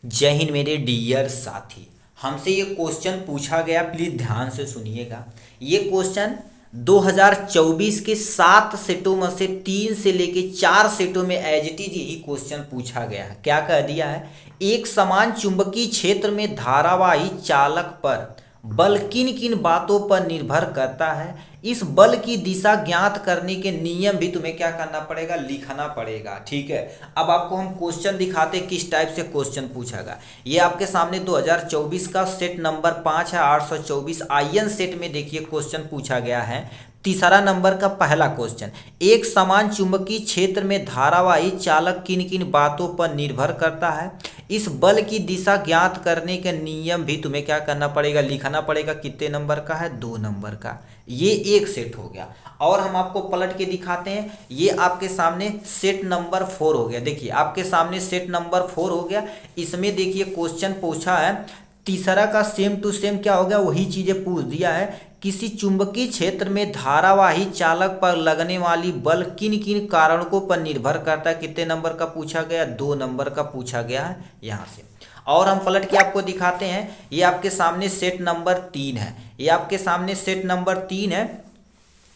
जय हिंद मेरे डियर साथी। हमसे ये क्वेश्चन पूछा गया, प्लीज ध्यान से सुनिएगा। ये क्वेश्चन 2024 के 7 सेटों में से 3 से लेके 4 सेटों में एज इट इज यही क्वेश्चन पूछा गया है। क्या कह दिया है? एक समान चुंबकीय क्षेत्र में धारावाही चालक पर बल किन किन बातों पर निर्भर करता है। इस बल की दिशा ज्ञात करने के नियम भी तुम्हें क्या करना पड़ेगा, लिखना पड़ेगा। ठीक है, अब आपको हम क्वेश्चन दिखाते किस टाइप से क्वेश्चन पूछागा। ये आपके सामने 2024 का सेट नंबर 5 है, 824 आयन सेट में देखिए क्वेश्चन पूछा गया है। तीसरा नंबर का पहला क्वेश्चन, एक समान चुंबकीय क्षेत्र में धारावाही चालक किन किन बातों पर निर्भर करता है। इस बल की दिशा ज्ञात करने के नियम भी तुम्हें क्या करना पड़ेगा, लिखना पड़ेगा। कितने नंबर का है? 2 नंबर का। ये एक सेट हो गया। और हम आपको पलट के दिखाते हैं, ये आपके सामने सेट नंबर 4 हो गया। देखिए आपके सामने सेट नंबर 4 हो गया। इसमें देखिए क्वेश्चन पूछा है तीसरा का सेम टू सेम क्या हो गया, वही चीजें पूछ दिया है। किसी चुंबकीय क्षेत्र में धारावाही चालक पर लगने वाली बल किन किन कारणों पर निर्भर करता है। कितने नंबर का पूछा गया? 2 नंबर का पूछा गया है यहाँ से। और हम पलट के आपको दिखाते हैं, ये आपके सामने सेट नंबर 3 है। ये आपके सामने सेट नंबर 3 है।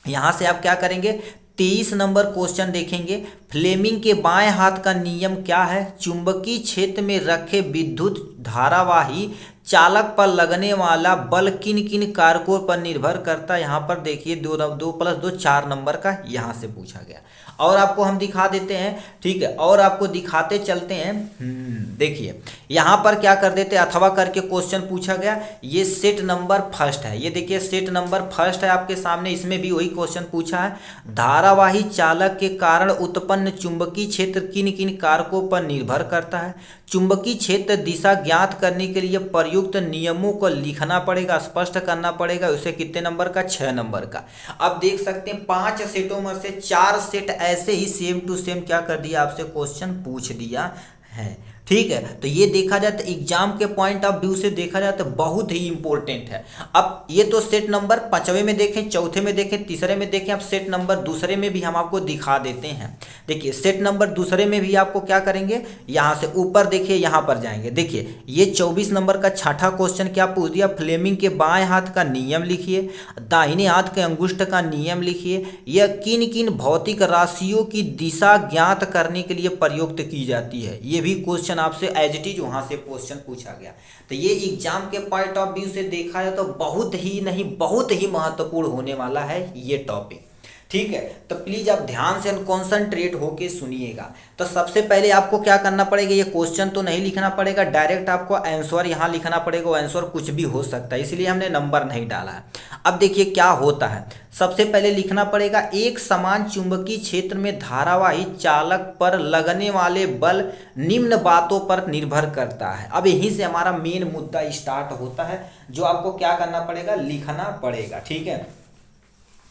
यहाँ से आप क्या करेंगे, 23 नंबर क्वेश्चन देखेंगे। फ्लेमिंग के बाएं हाथ का नियम क्या है? चुंबकीय क्षेत्र में रखे विद्युत धारावाही चालक पर लगने वाला बल किन किन कारकों पर निर्भर करता है। यहाँ पर देखिए 2 2 + 2 4 नंबर का यहाँ से पूछा गया। और आपको हम दिखा देते हैं, ठीक है, और आपको दिखाते चलते हैं। देखिए यहाँ पर क्या कर देते, अथवा करके क्वेश्चन पूछा गया। ये सेट नंबर फर्स्ट है। ये देखिए सेट नंबर फर्स्ट है आपके सामने। इसमें भी वही क्वेश्चन पूछा है। धारावाही चालक के कारण उत्पन्न चुंबकीय क्षेत्र किन किन कारकों पर निर्भर करता है। चुंबकीय क्षेत्र दिशा ज्ञात करने के लिए प्रयुक्त नियमों को लिखना पड़ेगा, स्पष्ट करना पड़ेगा। उसे कितने नंबर का? 6 नंबर का। अब देख सकते हैं 5 सेटों में से 4 सेट ऐसे ही सेम टू सेम क्या कर दिया, आपसे क्वेश्चन पूछ दिया है। ठीक है, तो ये देखा जाए तो एग्जाम के पॉइंट ऑफ व्यू से देखा जाए तो बहुत ही इंपॉर्टेंट है। अब ये तो सेट नंबर 5वें में देखें, चौथे में देखें, तीसरे में देखें। अब सेट नंबर दूसरे में भी हम आपको दिखा देते हैं। देखिए सेट नंबर दूसरे में भी आपको क्या करेंगे, यहाँ से ऊपर देखिए, यहाँ पर जाएंगे। देखिए ये 24 नंबर का छठा क्वेश्चन क्या पूछ दिया, फ्लेमिंग के बाएं हाथ का नियम लिखिए, दाहिने हाथ के अंगुष्ठ का नियम लिखिए। यह किन किन भौतिक राशियों की दिशा ज्ञात करने के लिए प्रयुक्त की जाती है। ये भी क्वेश्चन आपसे एज इट इज वहां से क्वेश्चन पूछा गया। तो ये एग्जाम के पॉइंट ऑफ व्यू से देखा जाए तो बहुत ही नहीं, बहुत ही महत्वपूर्ण होने वाला है ये टॉपिक। ठीक है, तो प्लीज आप ध्यान से कॉन्सेंट्रेट होके सुनिएगा। तो सबसे पहले आपको क्या करना पड़ेगा, ये क्वेश्चन तो नहीं लिखना पड़ेगा, डायरेक्ट आपको आंसर यहाँ लिखना पड़ेगा। वो आंसर कुछ भी हो सकता है, इसलिए हमने नंबर नहीं डाला है। अब देखिए क्या होता है, सबसे पहले लिखना पड़ेगा एक समान चुंबकीय क्षेत्र में धारावाही चालक पर लगने वाले बल निम्न बातों पर निर्भर करता है। अब यहीं से हमारा मेन मुद्दा स्टार्ट होता है, जो आपको क्या करना पड़ेगा, लिखना पड़ेगा। ठीक है,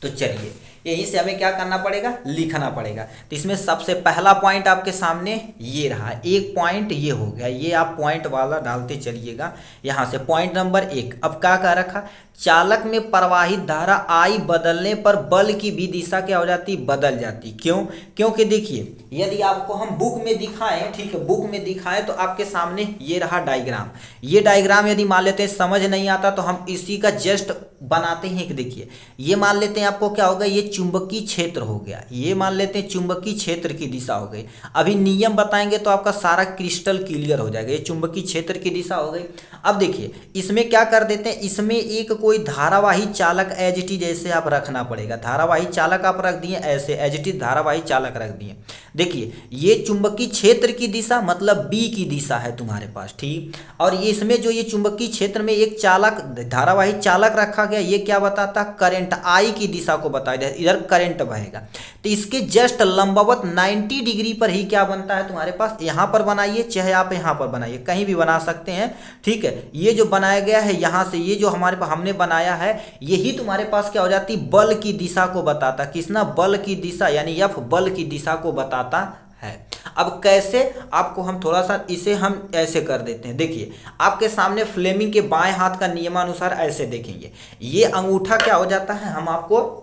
तो चलिए यहीं से हमें क्या करना पड़ेगा, लिखना पड़ेगा। तो इसमें सबसे पहला पॉइंट आपके सामने ये रहा, एक पॉइंट ये हो गया। ये आप पॉइंट वाला डालते चलिएगा यहाँ से। पॉइंट नंबर 1, अब क्या कह रखा, चालक में प्रवाहित धारा आई बदलने पर बल की भी दिशा क्या हो जाती, बदल जाती। क्यों? क्योंकि देखिए यदि आपको हम बुक में दिखाएं, ठीक है, बुक में दिखाएं तो आपके सामने ये रहा डायग्राम। ये डायग्राम यदि मान लेते हैं समझ नहीं आता तो हम इसी का जस्ट बनाते हैं। कि देखिए ये मान लेते हैं आपको क्या होगा, ये चुंबकीय क्षेत्र हो गया। ये मान लेते हैं चुंबकीय क्षेत्र की दिशा हो गई। अभी नियम बताएंगे तो आपका सारा क्रिस्टल क्लियर हो जाएगा। ये चुंबकीय क्षेत्र की दिशा हो गई। अब देखिए इसमें क्या कर देते हैं, इसमें एक कोई धारावाही चालक एज इट इज ऐसे आप रखना पड़ेगा। धारावाही चालक आप रख दिए ऐसे, एज इट इज धारावाही चालक रख दिए। देखिए ये चुंबकीय क्षेत्र की दिशा मतलब बी की दिशा है तुम्हारे पास, ठीक। और ये इसमें जो ये चुंबकीय क्षेत्र में एक चालक धारावाही चालक रखा गया, ये क्या बताता, करंट आई की दिशा को बताया। इधर करंट बहेगा तो इसके जस्ट लंबवत 90 डिग्री पर ही क्या बनता है तुम्हारे पास, यहाँ पर बनाइए चाहे आप यहाँ पर बनाइए, कहीं भी बना सकते हैं। ठीक है, ये जो बनाया गया है यहाँ से, ये जो हमारे पास हमने बनाया है, यही तुम्हारे पास क्या हो जाती, बल की दिशा को बताता। किसना, बल की दिशा, यानी एफ बल की दिशा को बताता है। अब कैसे, आपको हम थोड़ा सा इसे हम ऐसे कर देते हैं। देखिए आपके सामने फ्लेमिंग के बाएं हाथ का नियमानुसार ऐसे देखेंगे, ये अंगूठा क्या हो जाता है, हम आपको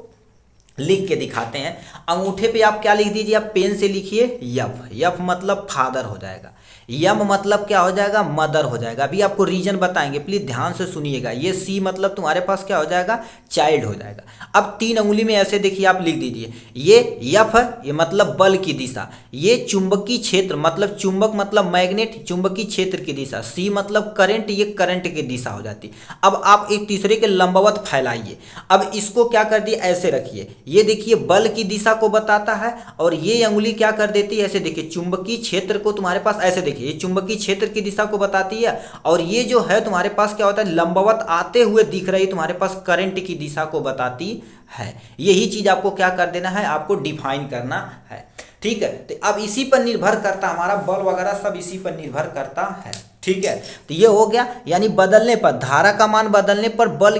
लिख के दिखाते हैं। अंगूठे पे आप क्या लिख दीजिए, आप पेन से लिखिए यफ। यफ मतलब फादर हो जाएगा। यम मतलब क्या हो जाएगा, मदर हो जाएगा। अभी आपको रीजन बताएंगे, प्लीज ध्यान से सुनिएगा। ये सी मतलब तुम्हारे पास क्या हो जाएगा, चाइल्ड हो जाएगा। अब 3 अंगुली में ऐसे देखिए आप लिख दीजिए, ये यफ है, ये मतलब बल की दिशा, ये चुंबकीय क्षेत्र मतलब चुंबक मतलब मैग्नेट, चुंबकीय क्षेत्र की दिशा, सी मतलब करंट, ये करंट की दिशा हो जाती। अब आप एक तीसरे के लंबवत फैलाइए। अब इसको क्या कर दिए, ऐसे रखिए, ये देखिए बल की दिशा को बताता है, और ये अंगुली क्या कर देती है, ऐसे देखिए चुंबकीय क्षेत्र को तुम्हारे पास, ऐसे देखिए ये चुंबकीय क्षेत्र की दिशा को बताती है, और ये जो है तुम्हारे पास क्या होता है, लंबवत आते हुए दिख रही तुम्हारे पास करंट की दिशा को बताती है। यही चीज आपको क्या कर देना है, आपको डिफाइन करना है। ठीक है, तो अब इसी पर निर्भर करता, हमारा बल वगैरह सब इसी पर निर्भर करता है। ठीक है, तो ये हो गया, यानी बदलने पर, धारा का मान बदलने पर बल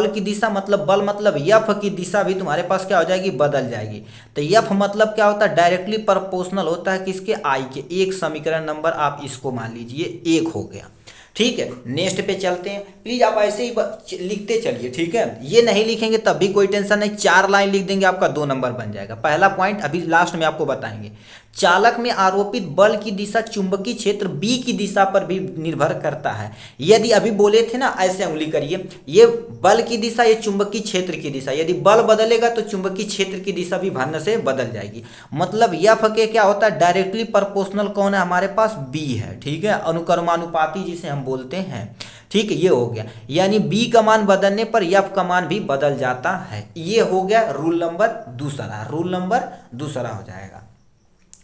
की दिशा मतलब बल मतलब यफ की दिशा भी तुम्हारे पास क्या हो जाएगी, बदल जाएगी। तो यफ मतलब क्या होता है, डायरेक्टली प्रोपोर्शनल होता है किसके, आई के। एक समीकरण नंबर आप इसको मान लीजिए 1 हो गया। ठीक है, नेक्स्ट पे चलते हैं। प्लीज आप ऐसे ही लिखते चलिए। ठीक है, ये नहीं लिखेंगे तब भी कोई टेंशन नहीं, 4 लाइन लिख देंगे आपका 2 नंबर बन जाएगा। पहला पॉइंट अभी लास्ट में आपको बताएंगे, चालक में आरोपित बल की दिशा चुंबकीय क्षेत्र बी की दिशा पर भी निर्भर करता है। यदि अभी बोले थे ना, ऐसे उंगली करिए, ये बल की दिशा, ये चुंबकीय क्षेत्र की दिशा, यदि बल बदलेगा तो चुंबकीय क्षेत्र की दिशा भी भिन्न से बदल जाएगी। मतलब यफ के क्या होता है, डायरेक्टली प्रोपोर्शनल कौन है हमारे पास, बी है। ठीक है, अनुक्रमानुपाती जिसे हम बोलते हैं। ठीक है, ये हो गया, यानी बी का मान बदलने पर यफ का मान भी बदल जाता है। ये हो गया रूल नंबर दूसरा, रूल नंबर दूसरा हो जाएगा।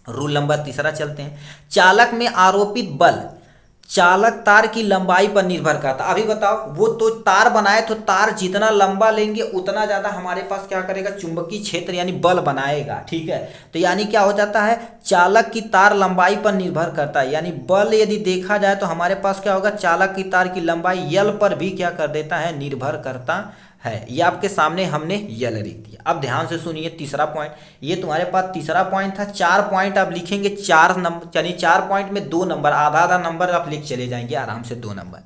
रूल नंबर तीसरा चलते हैं, चालक में आरोपित बल चालक तार की लंबाई पर निर्भर करता। अभी बताओ, वो तो तार बनाए तो तार जितना लंबा लेंगे उतना ज्यादा हमारे पास क्या करेगा, चुंबकीय क्षेत्र यानी बल बनाएगा। ठीक है, तो यानी क्या हो जाता है, चालक की तार लंबाई पर निर्भर करता है, यानी बल यदि देखा जाए तो हमारे पास क्या होगा, चालक की तार की लंबाई यल पर भी क्या कर देता है, निर्भर करता है। ये आपके सामने हमने यल लिख दिया। अब ध्यान से सुनिए तीसरा पॉइंट, ये तुम्हारे पास तीसरा पॉइंट था। 4 पॉइंट आप लिखेंगे, 4 नंबर, यानी 4 पॉइंट में 2 नंबर, आधा आधा नंबर आप लिख चले जाएंगे आराम से, 2 नंबर।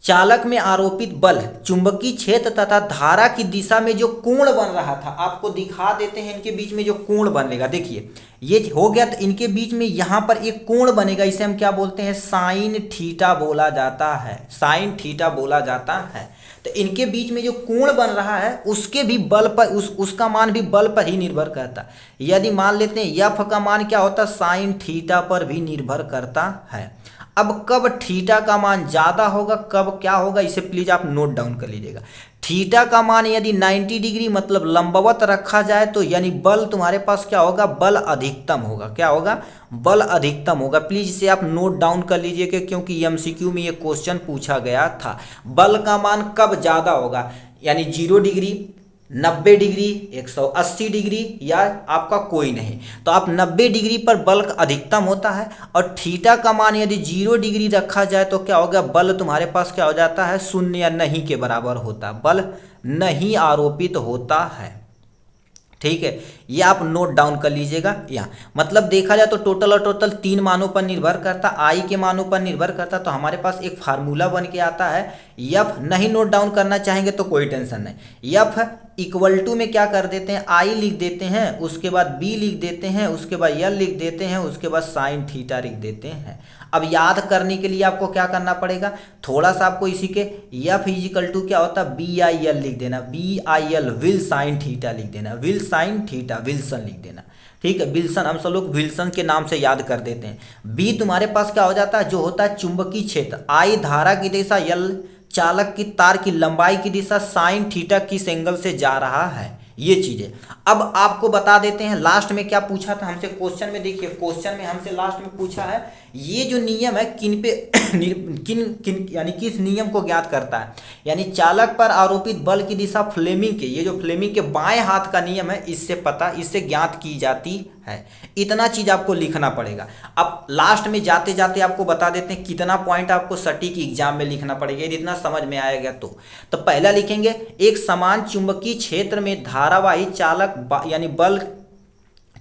चालक में आरोपित बल चुंबकीय क्षेत्र तथा धारा की दिशा में जो कोण बन रहा था, आपको दिखा देते हैं इनके बीच में जो कोण बनेगा। देखिए ये हो गया, तो इनके बीच में यहां पर एक कोण बनेगा, इसे हम क्या बोलते हैं, साइन थीटा बोला जाता है, साइन थीटा बोला जाता है। तो इनके बीच में जो कोण बन रहा है उसके भी बल पर, उसका मान भी बल पर ही निर्भर करता है। यदि मान लेते हैं यफ का मान क्या होता है, साइन थीटा पर भी निर्भर करता है। अब कब थीटा का मान ज्यादा होगा, कब क्या होगा, इसे प्लीज आप नोट डाउन कर लीजिएगा। थीटा का मान यदि 90 डिग्री मतलब लंबवत रखा जाए तो यानी बल तुम्हारे पास क्या होगा, बल अधिकतम होगा। क्या होगा, बल अधिकतम होगा। प्लीज इसे आप नोट डाउन कर लीजिए, क्योंकि एमसीक्यू में ये क्वेश्चन पूछा गया था। बल का मान कब ज्यादा होगा, यानी 0 डिग्री, 90 डिग्री, 180 डिग्री, या आपका कोई नहीं। तो आप 90 डिग्री पर बल अधिकतम होता है, और थीटा का मान यदि 0 डिग्री रखा जाए तो क्या होगा, बल तुम्हारे पास क्या हो जाता है, 0 या नहीं के बराबर होता है, बल नहीं आरोपित होता है। ठीक है, ये आप नोट डाउन कर लीजिएगा। यहाँ मतलब देखा जाए तो टोटल और टोटल 3 मानों पर निर्भर करता, आई के मानों पर निर्भर करता। तो हमारे पास एक फार्मूला बन के आता है, यफ नहीं नोट डाउन करना चाहेंगे तो कोई टेंशन नहीं, यफ इक्वल टू में क्या कर देते हैं, आई लिख देते हैं, उसके बाद बी लिख देते हैं, उसके बाद यल लिख देते हैं, उसके बाद साइन थीटा लिख देते हैं। अब याद करने के लिए आपको क्या करना पड़ेगा, थोड़ा सा आपको इसी के एफ इजिकल टू क्या होता है, बी आई एल लिख देना, B I L will sine theta लिख देना, विल साइन थीटा, विल्सन लिख देना। ठीक है, विल्सन हम सब लोग विल्सन के नाम से याद कर देते हैं। बी तुम्हारे पास क्या हो जाता है, जो होता है चुंबकीय क्षेत्र, आई धारा की दिशा, यल चालक की तार की लंबाई की दिशा, साइन थीटा किस एंगल से जा रहा है, ये चीजें। अब आपको बता देते हैं लास्ट में क्या पूछा था हमसे क्वेश्चन में। देखिए क्वेश्चन में हमसे लास्ट में पूछा है, ये जो नियम है किन पे किन यानी किस नियम को ज्ञात करता है, यानी चालक पर आरोपित बल की दिशा फ्लेमिंग के, ये जो फ्लेमिंग के बाएं हाथ का नियम है, इससे ज्ञात की जाती है। इतना चीज आपको लिखना पड़ेगा। अब लास्ट में जाते जाते आपको बता देते हैं कितना पॉइंट आपको सटीक एग्जाम में लिखना पड़ेगा, यदि इतना समझ में आएगा तो पहला लिखेंगे, एक समान चुंबकीय क्षेत्र में धारावाही चालक यानी बल,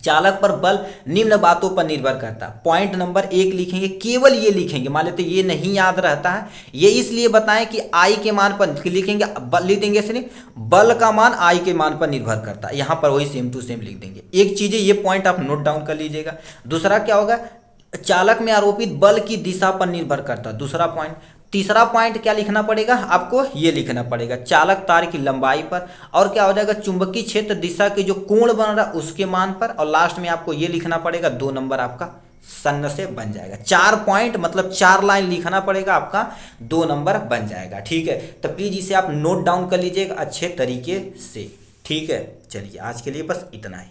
चालक पर बल निम्न बातों पर निर्भर करता है। पॉइंट नंबर 1 लिखेंगे, केवल ये लिखेंगे, मान लेते ये नहीं याद रहता है, ये इसलिए बताएं कि आई के मान पर लिखेंगे, लिख देंगे इसलिए बल का मान आई के मान पर निर्भर करता है, यहां पर वही सेम टू सेम लिख देंगे। एक चीज ये पॉइंट आप नोट डाउन कर लीजिएगा। दूसरा क्या होगा, चालक में आरोपित बल की दिशा पर निर्भर करता है, दूसरा पॉइंट। तीसरा पॉइंट क्या लिखना पड़ेगा आपको, ये लिखना पड़ेगा चालक तार की लंबाई पर, और क्या हो जाएगा चुंबकीय क्षेत्र दिशा के जो कोण बन रहा है उसके मान पर, और लास्ट में आपको ये लिखना पड़ेगा 2 नंबर आपका सन्न से बन जाएगा। 4 पॉइंट मतलब 4 लाइन लिखना पड़ेगा आपका, 2 नंबर बन जाएगा। ठीक है, तो प्लीज इसे आप नोट डाउन कर लीजिएगा अच्छे तरीके से। ठीक है, चलिए आज के लिए बस इतना ही।